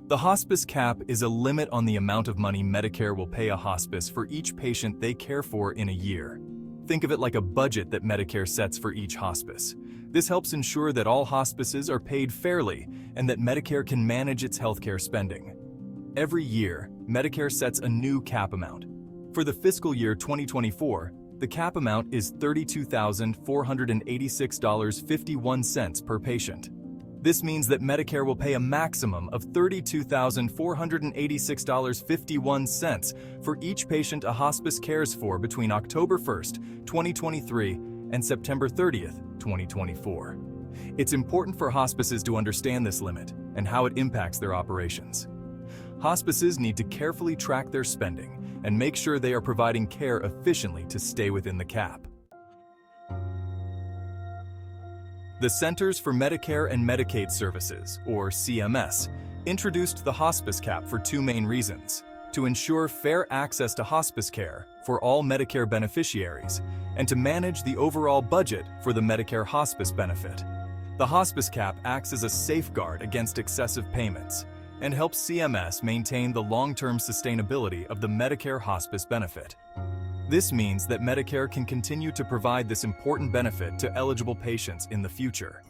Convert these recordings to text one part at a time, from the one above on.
The hospice cap is a limit on the amount of money Medicare will pay a hospice for each patient they care for in a year. Think of it like a budget that Medicare sets for each hospice. This helps ensure that all hospices are paid fairly and that Medicare can manage its healthcare spending. Every year, Medicare sets a new cap amount. For the fiscal year 2024, the cap amount is $32,486.51 per patient. This means that Medicare will pay a maximum of $32,486.51 for each patient a hospice cares for between October 1st, 2023 and September 30th, 2024. It's important for hospices to understand this limit and how it impacts their operations. Hospices need to carefully track their spending and make sure they are providing care efficiently to stay within the cap. The Centers for Medicare and Medicaid Services, or CMS, introduced the hospice cap for two main reasons: to ensure fair access to hospice care for all Medicare beneficiaries, and to manage the overall budget for the Medicare hospice benefit. The hospice cap acts as a safeguard against excessive payments and helps CMS maintain the long-term sustainability of the Medicare hospice benefit. This means that Medicare can continue to provide this important benefit to eligible patients in the future.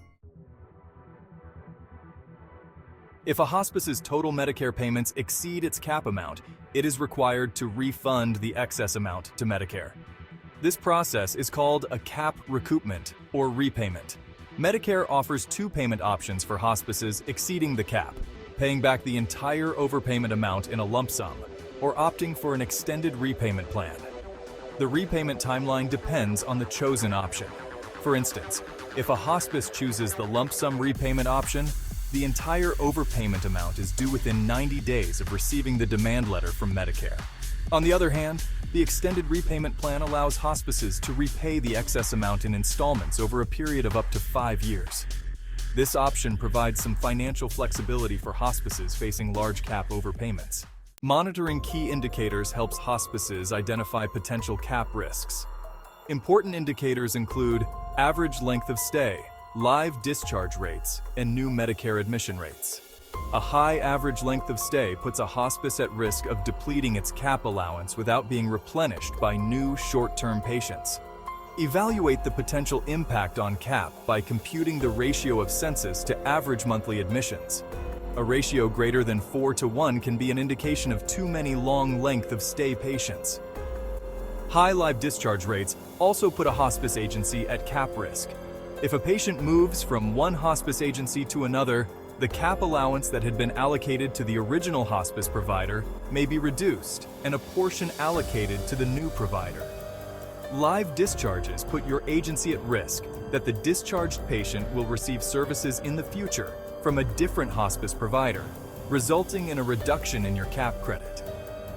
If a hospice's total Medicare payments exceed its cap amount, it is required to refund the excess amount to Medicare. This process is called a cap recoupment or repayment. Medicare offers two payment options for hospices exceeding the cap: paying back the entire overpayment amount in a lump sum, or opting for an extended repayment plan. The repayment timeline depends on the chosen option. For instance, if a hospice chooses the lump sum repayment option, the entire overpayment amount is due within 90 days of receiving the demand letter from Medicare. On the other hand, the extended repayment plan allows hospices to repay the excess amount in installments over a period of up to 5 years. This option provides some financial flexibility for hospices facing large cap overpayments. Monitoring key indicators helps hospices identify potential cap risks. Important indicators include average length of stay, live discharge rates, and new Medicare admission rates. A high average length of stay puts a hospice at risk of depleting its cap allowance without being replenished by new short-term patients. Evaluate the potential impact on cap by computing the ratio of census to average monthly admissions. A ratio greater than 4:1 can be an indication of too many long length of stay patients. High live discharge rates also put a hospice agency at cap risk. If a patient moves from one hospice agency to another, the cap allowance that had been allocated to the original hospice provider may be reduced and a portion allocated to the new provider. Live discharges put your agency at risk that the discharged patient will receive services in the future from a different hospice provider, resulting in a reduction in your cap credit.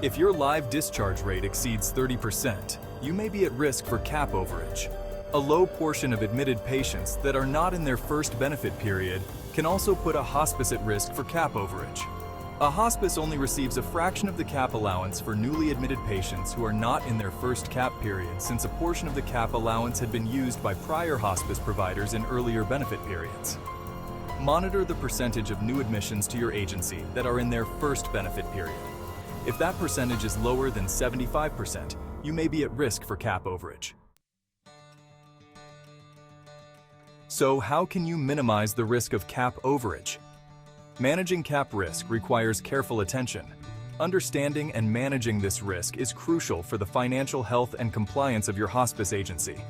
If your live discharge rate exceeds 30%, you may be at risk for cap overage. A low portion of admitted patients that are not in their first benefit period can also put a hospice at risk for cap overage. A hospice only receives a fraction of the cap allowance for newly admitted patients who are not in their first cap period, since a portion of the cap allowance had been used by prior hospice providers in earlier benefit periods. Monitor the percentage of new admissions to your agency that are in their first benefit period. If that percentage is lower than 75%, you may be at risk for cap overage. So how can you minimize the risk of cap overage? Managing cap risk requires careful attention. Understanding and managing this risk is crucial for the financial health and compliance of your hospice agency.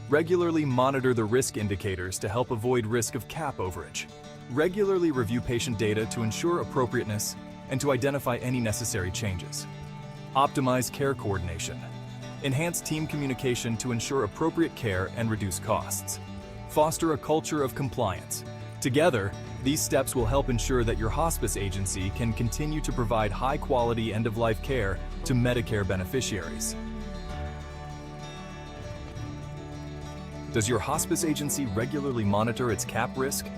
Regularly monitor the risk indicators to help avoid risk of cap overage. Regularly review patient data to ensure appropriateness and to identify any necessary changes. Optimize care coordination. Enhance team communication to ensure appropriate care and reduce costs. Foster a culture of compliance. Together, these steps will help ensure that your hospice agency can continue to provide high-quality end-of-life care to Medicare beneficiaries. Does your hospice agency regularly monitor its cap risk?